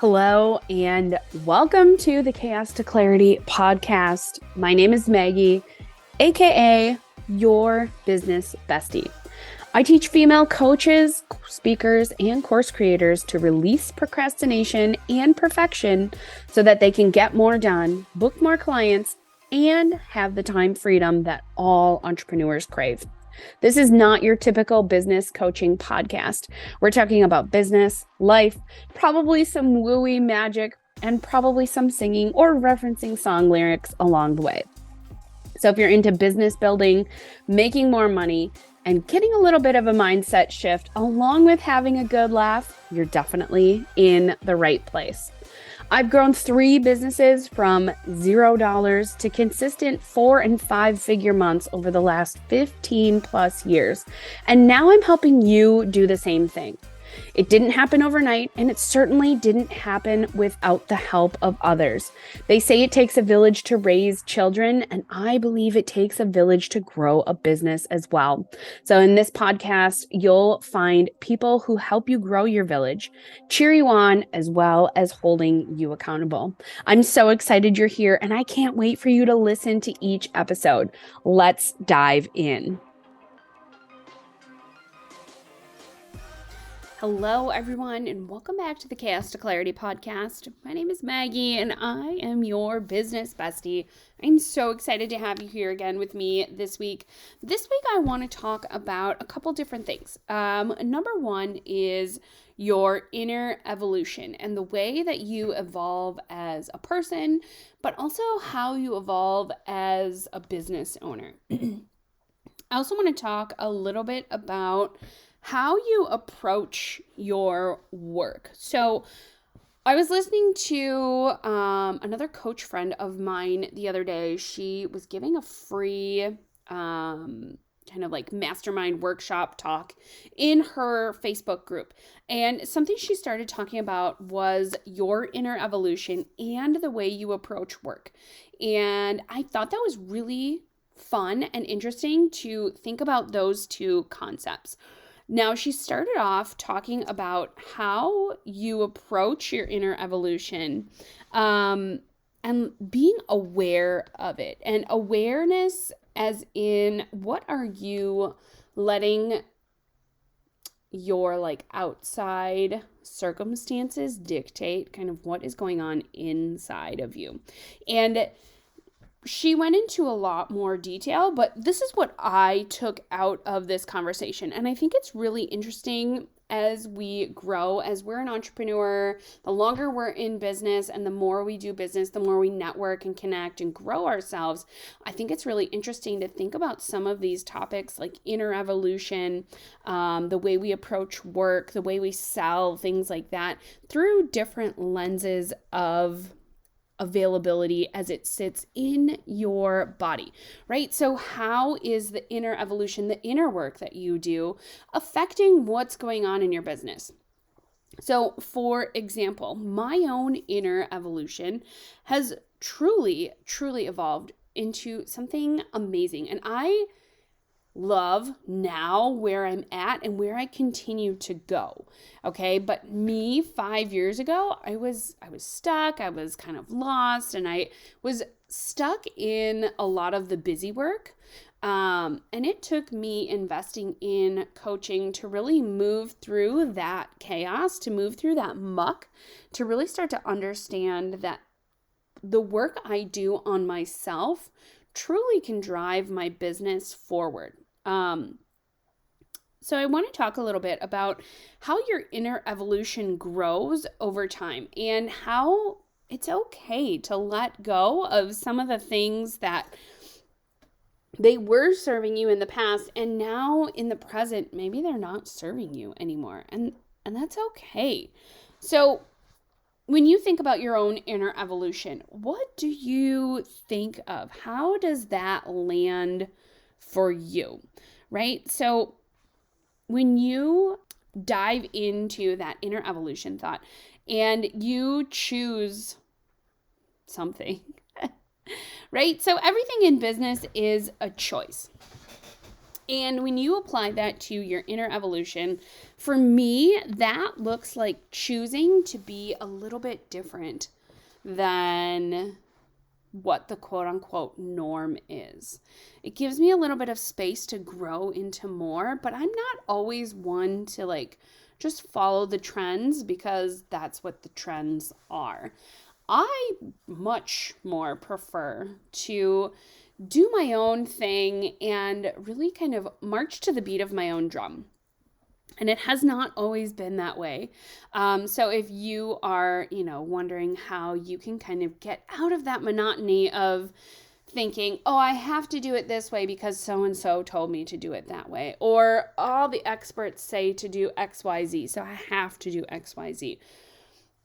Hello and welcome to the Chaos to Clarity podcast. My name is Maggie, aka your business bestie. I teach female coaches, speakers, and course creators to release procrastination and perfection so that they can get more done, book more clients, and have the time freedom that all entrepreneurs crave. This is not your typical business coaching podcast. We're talking about business, life, probably some wooey magic, and probably some singing or referencing song lyrics along the way. So if you're into business building, making more money, and getting a little bit of a mindset shift along with having a good laugh, you're definitely in the right place. I've grown 3 businesses from $0 to consistent 4 and 5 figure months over the last 15 plus years. And now I'm helping you do the same thing. It didn't happen overnight, and it certainly didn't happen without the help of others. They say it takes a village to raise children, and I believe it takes a village to grow a business as well. So in this podcast, you'll find people who help you grow your village, cheer you on, as well as holding you accountable. I'm so excited you're here, and I can't wait for you to listen to each episode. Let's dive in. Hello, everyone, and welcome back to the Chaos to Clarity podcast. My name is Maggie, and I am your business bestie. I'm so excited to have you here again with me this week. This week, I want to talk about a couple different things. Number one is your inner evolution and the way that you evolve as a person, but also how you evolve as a business owner. I also want to talk a little bit about how you approach your work. So I was listening to another coach friend of mine the other day. She was giving a free kind of like mastermind workshop talk in her Facebook group. And something she started talking about was your inner evolution and the way you approach work. And I thought that was really fun and interesting to think about those two concepts. Now, she started off talking about how you approach your inner evolution and being aware of it. And awareness as in, what are you letting your outside circumstances dictate kind of what is going on inside of you? And she went into a lot more detail, but this is what I took out of this conversation. And I think it's really interesting as we grow, as we're an entrepreneur, the longer we're in business and the more we do business, the more we network and connect and grow ourselves. I think it's really interesting to think about some of these topics like inner evolution, the way we approach work, the way we sell, things like that, through different lenses of availability as it sits in your body, right? So how is the inner evolution, the inner work that you do, affecting what's going on in your business? So for example, my own inner evolution has truly evolved into something amazing. And I love now where I'm at and where I continue to go. Okay. But me 5 years ago, I was stuck. I was kind of lost, and I was stuck in a lot of the busy work. And it took me investing in coaching to really move through that chaos, to move through that muck, to really start to understand that the work I do on myself truly can drive my business forward. So I want to talk a little bit about how your inner evolution grows over time and how it's okay to let go of some of the things that they were serving you in the past, and now in the present, maybe they're not serving you anymore. And that's okay. So when you think about your own inner evolution, what do you think of? How does that land for you, right? So when you dive into that inner evolution thought and you choose something, right? So everything in business is a choice. And when you apply that to your inner evolution, for me, that looks like choosing to be a little bit different than what the quote unquote norm is. It gives me a little bit of space to grow into more, but I'm not always one to like just follow the trends because that's what the trends are. I much more prefer to do my own thing and really kind of march to the beat of my own drum. And it has not always been that way. So if you are, wondering how you can kind of get out of that monotony of thinking, oh, I have to do it this way because so-and-so told me to do it that way. Or all the experts say to do XYZ, so I have to do XYZ.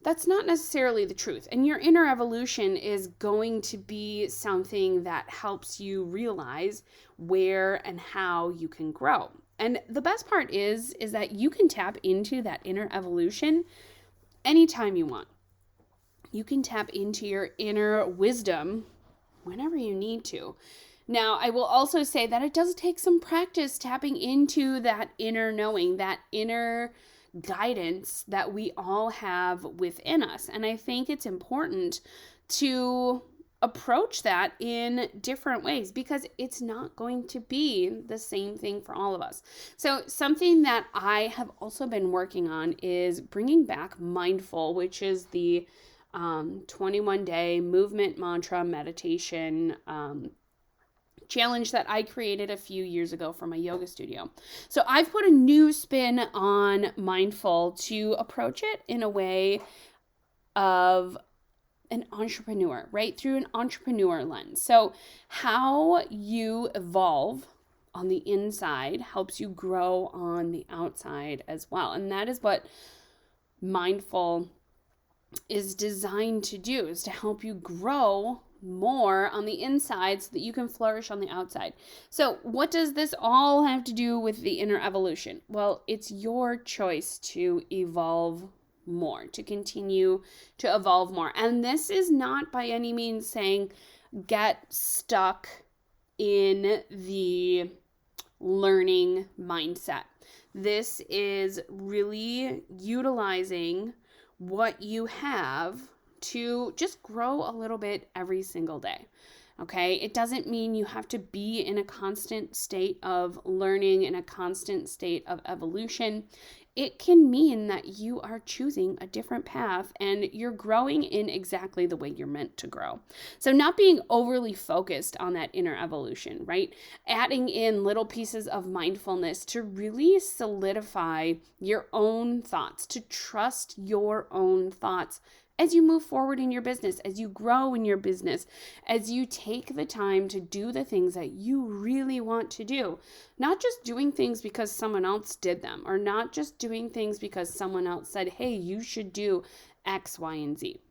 That's not necessarily the truth. And your inner evolution is going to be something that helps you realize where and how you can grow. And the best part is that you can tap into that inner evolution anytime you want. You can tap into your inner wisdom whenever you need to. Now, I will also say that it does take some practice tapping into that inner knowing, that inner guidance that we all have within us. And I think it's important to approach that in different ways because it's not going to be the same thing for all of us. So something that I have also been working on is bringing back mindful, which is the 21-day movement mantra meditation challenge that I created a few years ago for my yoga studio. So I've put a new spin on mindful to approach it in a way of an entrepreneur, right? Through an entrepreneur lens. So how you evolve on the inside helps you grow on the outside as well. And that is what mindful is designed to do, is to help you grow more on the inside so that you can flourish on the outside. So what does this all have to do with the inner evolution? Well, it's your choice to evolve more, to continue to evolve more. And this is not by any means saying get stuck in the learning mindset. This is really utilizing what you have to just grow a little bit every single day. Okay, it doesn't mean you have to be in a constant state of learning, in a constant state of evolution. It can mean that you are choosing a different path and you're growing in exactly the way you're meant to grow. So not being overly focused on that inner evolution, right? Adding in little pieces of mindfulness to really solidify your own thoughts, to trust your own thoughts as you move forward in your business, as you grow in your business, as you take the time to do the things that you really want to do, not just doing things because someone else did them, or not just doing things because someone else said, hey, you should do X, Y, and Z.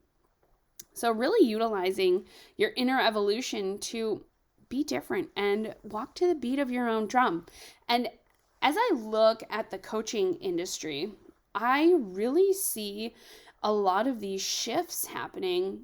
So really utilizing your inner evolution to be different and walk to the beat of your own drum. And as I look at the coaching industry, I really see a lot of these shifts happening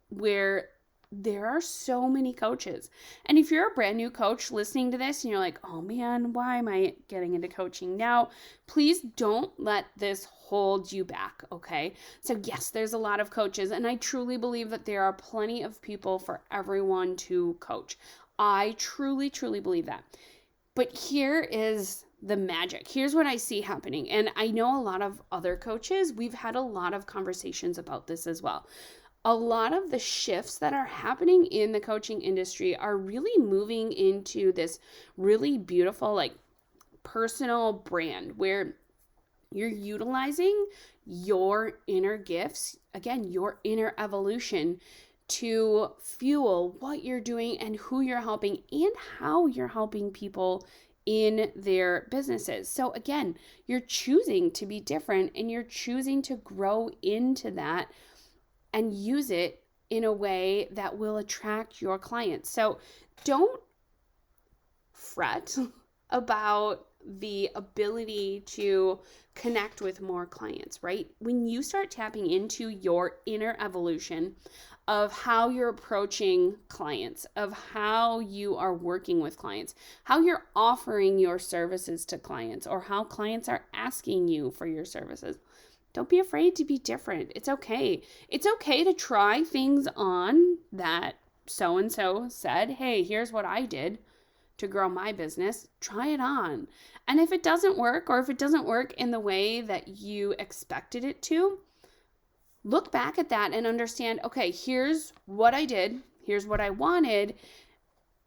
where there are so many coaches. And if you're a brand new coach listening to this and you're like, oh man, why am I getting into coaching now? Please don't let this hold you back, okay? So yes, there's a lot of coaches, and I truly believe that there are plenty of people for everyone to coach. I truly, truly believe that. But here is the magic. Here's what I see happening. And I know a lot of other coaches, we've had a lot of conversations about this as well. A lot of the shifts that are happening in the coaching industry are really moving into this really beautiful, like personal brand where you're utilizing your inner gifts, again, your inner evolution to fuel what you're doing and who you're helping and how you're helping people in their businesses. So again, you're choosing to be different and you're choosing to grow into that and use it in a way that will attract your clients. So don't fret about the ability to connect with more clients, right? When you start tapping into your inner evolution of how you're approaching clients, of how you are working with clients, how you're offering your services to clients, or how clients are asking you for your services. Don't be afraid to be different. It's okay. It's okay to try things on that so-and-so said, hey, here's what I did to grow my business. Try it on. And if it doesn't work, or if it doesn't work in the way that you expected it to, look back at that and understand, okay, here's what I did, here's what I wanted,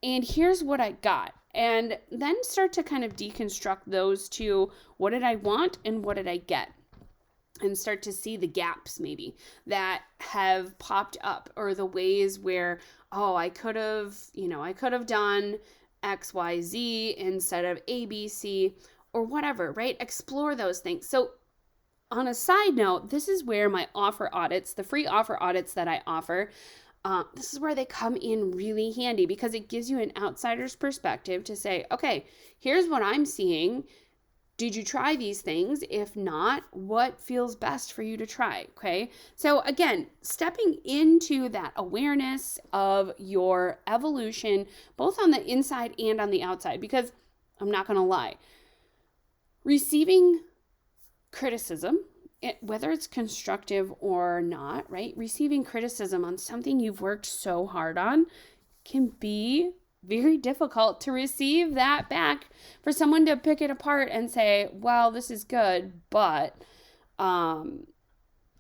and here's what I got. And then start to kind of deconstruct those two. What did I want and what did I get? And start to see the gaps maybe that have popped up, or the ways where, oh, I could have done X, Y, Z instead of A, B, C, or whatever, right? Explore those things. So on a side note, this is where my offer audits, the free offer audits that I offer, this is where they come in really handy, because it gives you an outsider's perspective to say, okay, here's what I'm seeing. Did you try these things? If not, what feels best for you to try? Okay. So again, stepping into that awareness of your evolution, both on the inside and on the outside, because I'm not going to lie, receiving criticism, whether it's constructive or not, right? Receiving criticism on something you've worked so hard on can be very difficult to receive that back, for someone to pick it apart and say, well, this is good, but,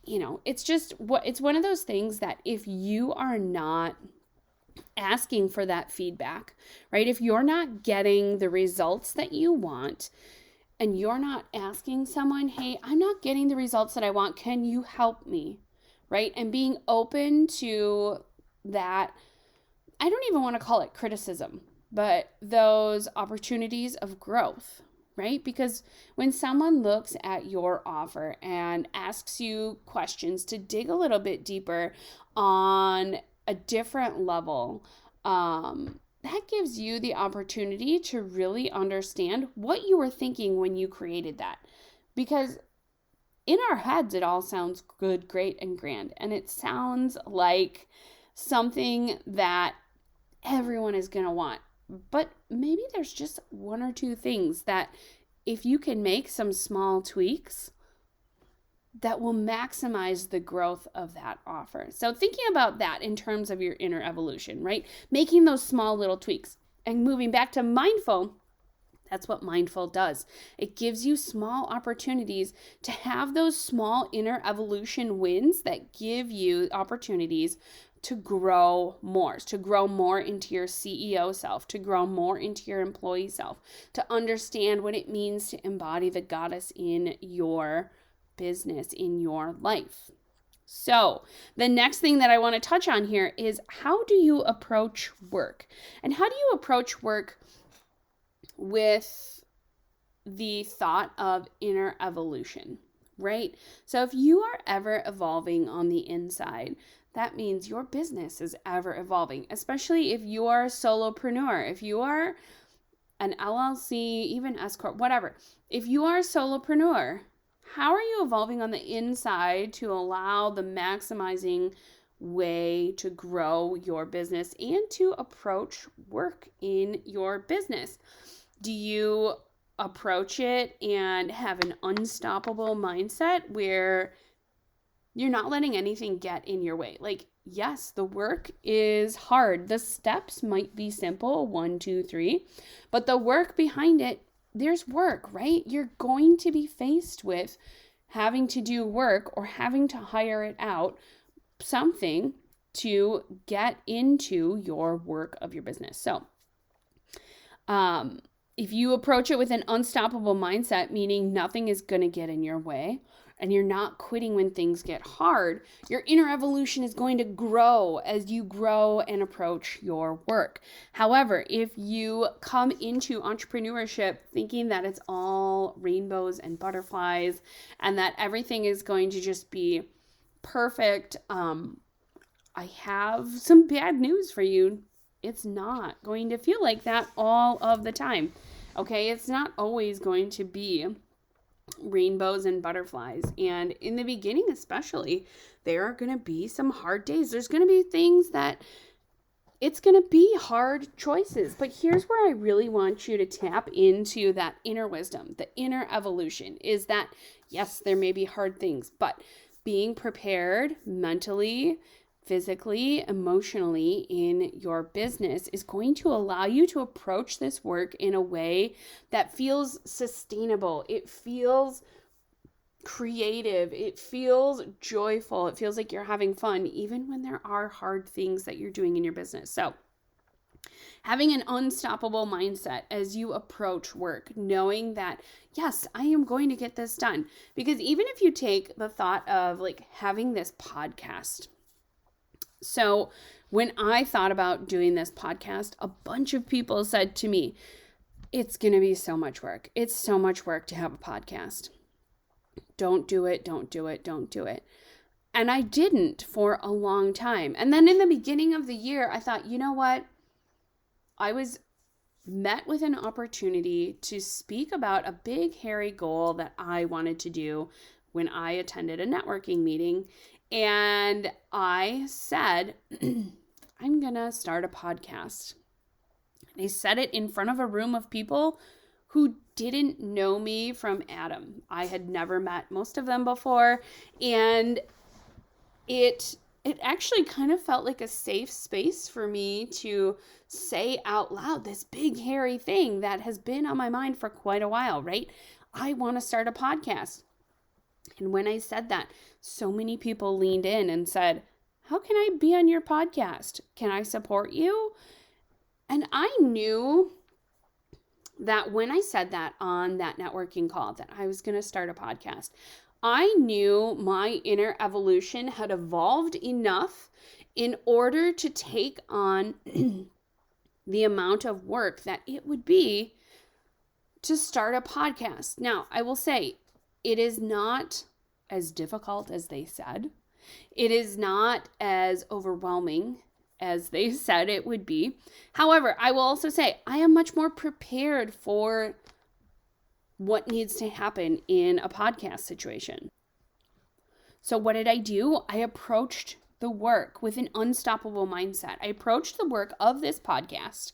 it's one of those things that if you are not asking for that feedback, right? If you're not getting the results that you want, and you're not asking someone, hey, I'm not getting the results that I want, can you help me, right? And being open to that, I don't even want to call it criticism, but those opportunities of growth, right? Because when someone looks at your offer and asks you questions to dig a little bit deeper on a different level, that gives you the opportunity to really understand what you were thinking when you created that. Because in our heads, it all sounds good, great, and grand. And it sounds like something that everyone is going to want. But maybe there's just one or two things that if you can make some small tweaks, that will maximize the growth of that offer. So thinking about that in terms of your inner evolution, right? Making those small little tweaks and moving back to mindful. That's what mindful does. It gives you small opportunities to have those small inner evolution wins that give you opportunities to grow more into your CEO self, to grow more into your employee self, to understand what it means to embody the goddess in your business, in your life. So the next thing that I want to touch on here is, how do you approach work? And how do you approach work with the thought of inner evolution, right? So if you are ever evolving on the inside, that means your business is ever evolving, especially if you are a solopreneur, if you are an LLC, even S Corp, whatever. If you are a solopreneur, how are you evolving on the inside to allow the maximizing way to grow your business and to approach work in your business? Do you approach it and have an unstoppable mindset where you're not letting anything get in your way? Like, yes, the work is hard. The steps might be simple, 1, 2, 3, but the work behind it, there's work, right? You're going to be faced with having to do work or having to hire it out, something to get into your work of your business. So, if you approach it with an unstoppable mindset, meaning nothing is going to get in your way, and you're not quitting when things get hard, your inner evolution is going to grow as you grow and approach your work. However, if you come into entrepreneurship thinking that it's all rainbows and butterflies and that everything is going to just be perfect, I have some bad news for you. It's not going to feel like that all of the time. Okay, it's not always going to be rainbows and butterflies. And in the beginning, especially, there are going to be some hard days. There's going to be things that it's going to be hard choices. But here's where I really want you to tap into that inner wisdom, the inner evolution is that, yes, there may be hard things, but being prepared mentally, physically, emotionally in your business is going to allow you to approach this work in a way that feels sustainable. It feels creative. It feels joyful. It feels like you're having fun, even when there are hard things that you're doing in your business. So, having an unstoppable mindset as you approach work, knowing that, yes, I am going to get this done. Because even if you take the thought of like having this podcast, so when I thought about doing this podcast, a bunch of people said to me, it's going to be so much work. It's so much work to have a podcast. Don't do it, don't do it, don't do it. And I didn't for a long time. And then in the beginning of the year, I thought, you know what? I was met with an opportunity to speak about a big, hairy goal that I wanted to do when I attended a networking meeting. And I said, I'm going to start a podcast. I said it in front of a room of people who didn't know me from Adam. I had never met most of them before. And it actually kind of felt like a safe space for me to say out loud this big, hairy thing that has been on my mind for quite a while, right? I want to start a podcast. And when I said that, so many people leaned in and said, how can I be on your podcast? Can I support you? And I knew that when I said that on that networking call, that I was going to start a podcast, I knew my inner evolution had evolved enough in order to take on the amount of work that it would be to start a podcast. Now, I will say, it is not as difficult as they said. It is not as overwhelming as they said it would be. However, I will also say I am much more prepared for what needs to happen in a podcast situation. So what did I do? I approached the work with an unstoppable mindset. I approached the work of this podcast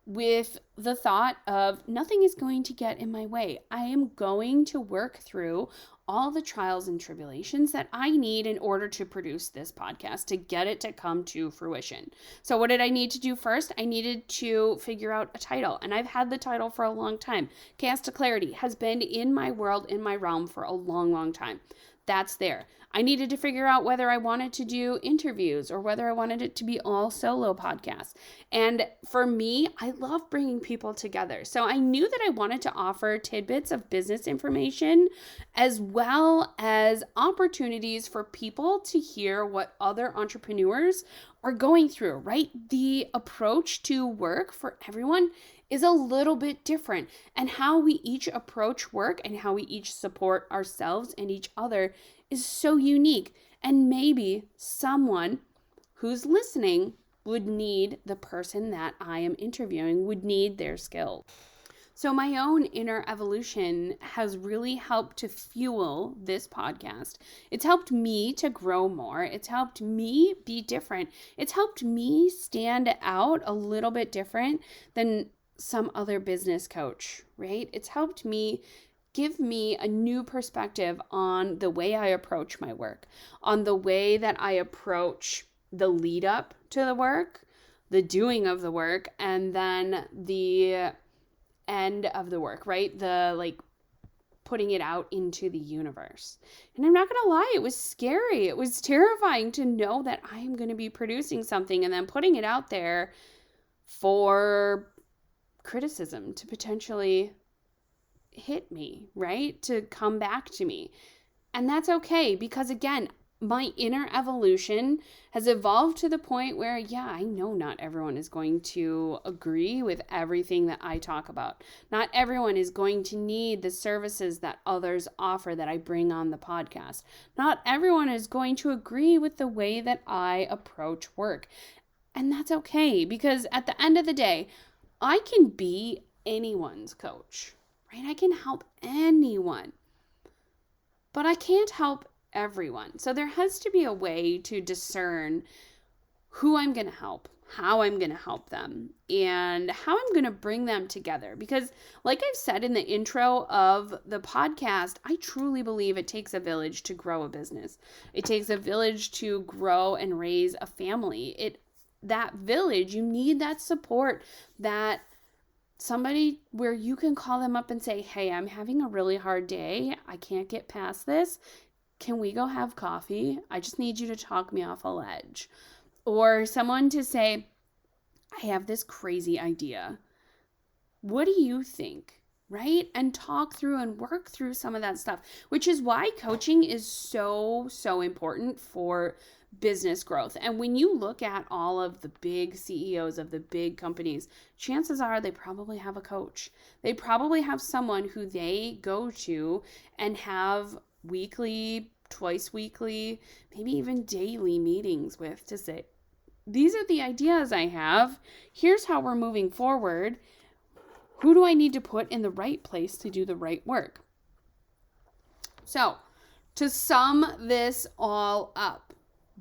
with the thought of nothing is going to get in my way. I am going to work through all the trials and tribulations that I need in order to produce this podcast, to get it to come to fruition. So what did I need to do first? I needed to figure out a title, and I've had the title for a long time. Chaos to Clarity has been in my world, in my realm for a long, long time. That's there. I needed to figure out whether I wanted to do interviews or whether I wanted it to be all solo podcasts. And for me, I love bringing people together. So I knew that I wanted to offer tidbits of business information as well as opportunities for people to hear what other entrepreneurs are going through, right? The approach to work for everyone is a little bit different, and how we each approach work and how we each support ourselves and each other is so unique. And maybe someone who's listening would need the person that I am interviewing, would need their skill. So my own inner evolution has really helped to fuel this podcast. It's helped me to grow more. It's helped me be different. It's helped me stand out a little bit different than some other business coach, right? It's helped me give me a new perspective on the way I approach my work, on the way that I approach the lead up to the work, the doing of the work, and then the end of the work, right? The like putting it out into the universe. And I'm not going to lie, it was scary. It was terrifying to know that I am going to be producing something and then putting it out there for criticism to potentially hit me, right? To come back to me. And that's okay, because again, my inner evolution has evolved to the point where, yeah, I know not everyone is going to agree with everything that I talk about. Not everyone is going to need the services that others offer that I bring on the podcast. Not everyone is going to agree with the way that I approach work. And that's okay, because at the end of the day, I can be anyone's coach, right? I can help anyone, but I can't help everyone. So there has to be a way to discern who I'm going to help, how I'm going to help them, and how I'm going to bring them together. Because like I've said in the intro of the podcast, I truly believe it takes a village to grow a business. It takes a village to grow and raise a family. That village, you need that support, that somebody where you can call them up and say, hey, I'm having a really hard day. I can't get past this. Can we go have coffee? I just need you to talk me off a ledge. Or someone to say, I have this crazy idea. What do you think? Right? And talk through and work through some of that stuff, which is why coaching is so important for business growth. And when you look at all of the big CEOs of the big companies, chances are they probably have a coach. They probably have someone who they go to and have weekly, twice weekly, maybe even daily meetings with to say, these are the ideas I have. Here's how we're moving forward. Who do I need to put in the right place to do the right work? So, to sum this all up,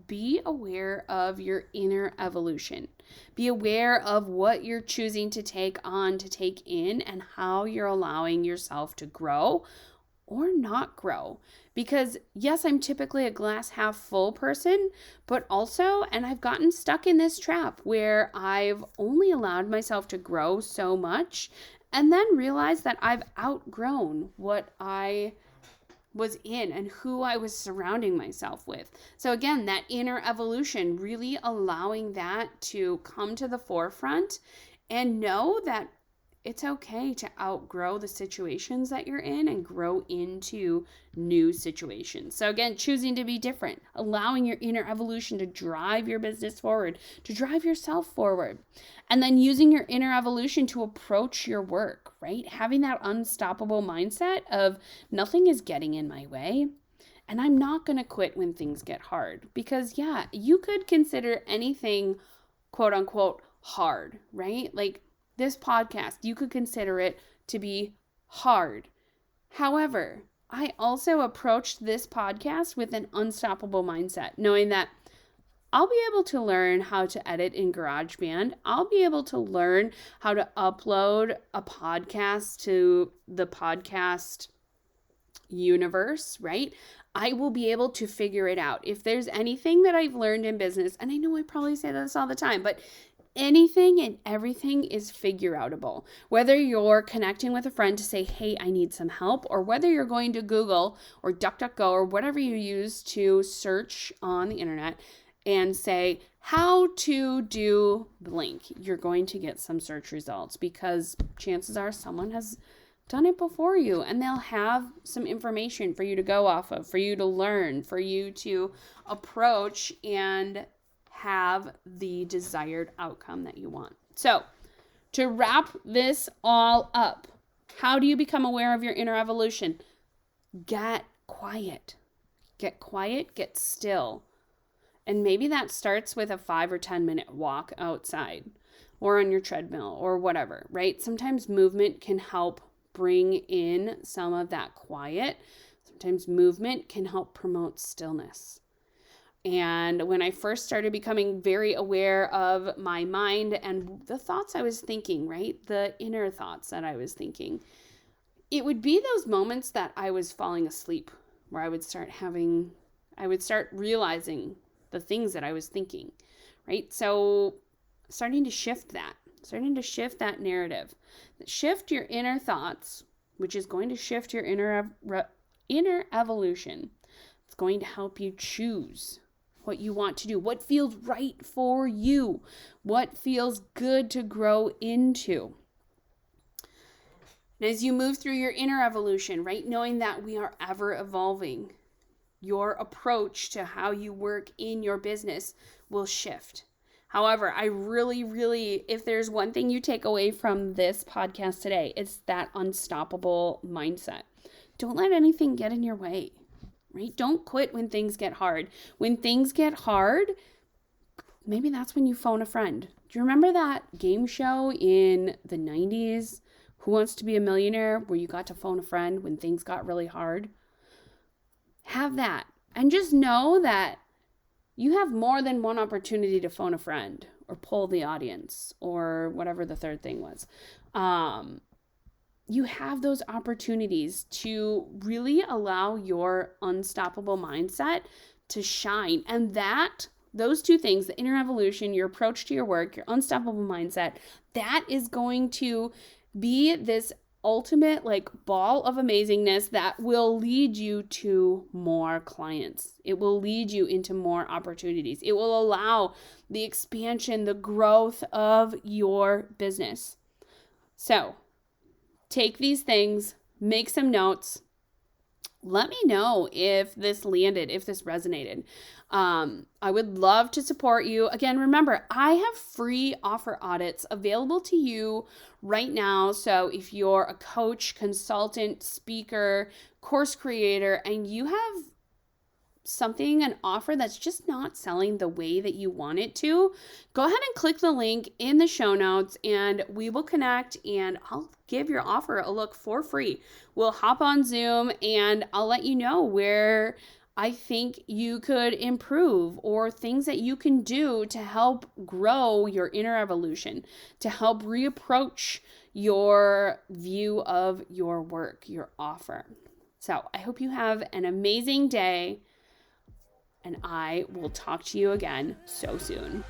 be aware of your inner evolution. Be aware of what you're choosing to take on, to take in, and how you're allowing yourself to grow or not grow. Because yes, I'm typically a glass half full person, but also, and I've gotten stuck in this trap where I've only allowed myself to grow so much and then realized that I've outgrown what I was in and who I was surrounding myself with. So again, that inner evolution, really allowing that to come to the forefront and know that it's okay to outgrow the situations that you're in and grow into new situations. So again, choosing to be different, allowing your inner evolution to drive your business forward, to drive yourself forward, and then using your inner evolution to approach your work, right? Having that unstoppable mindset of nothing is getting in my way. And I'm not going to quit when things get hard, because yeah, you could consider anything quote unquote hard, right? Like this podcast, you could consider it to be hard. However, I also approached this podcast with an unstoppable mindset, knowing that I'll be able to learn how to edit in GarageBand. I'll be able to learn how to upload a podcast to the podcast universe, right? I will be able to figure it out. If there's anything that I've learned in business, and I know I probably say this all the time, but anything and everything is figure outable. Whether you're connecting with a friend to say, hey, I need some help, or whether you're going to Google or DuckDuckGo or whatever you use to search on the internet and say, how to do blank, you're going to get some search results, because chances are someone has done it before you and they'll have some information for you to go off of, for you to learn, for you to approach and have the desired outcome that you want. So, to wrap this all up, how do you become aware of your inner evolution? Get quiet. Get quiet, get still. And maybe that starts with a 5 or 10 minute walk outside or on your treadmill or whatever, right? Sometimes movement can help bring in some of that quiet. Sometimes movement can help promote stillness. And when I first started becoming very aware of my mind and the thoughts I was thinking, right? The inner thoughts that I was thinking, it would be those moments that I was falling asleep where I would start realizing the things that I was thinking, right? So starting to shift that narrative, shift your inner thoughts, which is going to shift your inner evolution. It's going to help you choose what you want to do, what feels right for you, what feels good to grow into. And as you move through your inner evolution, right, knowing that we are ever evolving, your approach to how you work in your business will shift. However, I really, if there's one thing you take away from this podcast today, it's that unstoppable mindset. Don't let anything get in your way. Right? Don't quit when things get hard. When things get hard, maybe that's when you phone a friend. Do you remember that game show in the 90s? Who Wants to Be a Millionaire, where you got to phone a friend when things got really hard. Have that. And just know that you have more than one opportunity to phone a friend or poll the audience or whatever the third thing was. You have those opportunities to really allow your unstoppable mindset to shine. And those two things, the inner evolution, your approach to your work, your unstoppable mindset, that is going to be this ultimate ball of amazingness that will lead you to more clients. It will lead you into more opportunities. It will allow the expansion, the growth of your business. So take these things, make some notes. Let me know if this landed, if this resonated. I would love to support you. Again, remember, I have free offer audits available to you right now. So if you're a coach, consultant, speaker, course creator, and you have an offer that's just not selling the way that you want it to, go ahead and click the link in the show notes and we will connect and I'll give your offer a look for free. We'll hop on Zoom and I'll let you know where I think you could improve or things that you can do to help grow your inner evolution, to help reapproach your view of your work, your offer. So I hope you have an amazing day. And I will talk to you again so soon.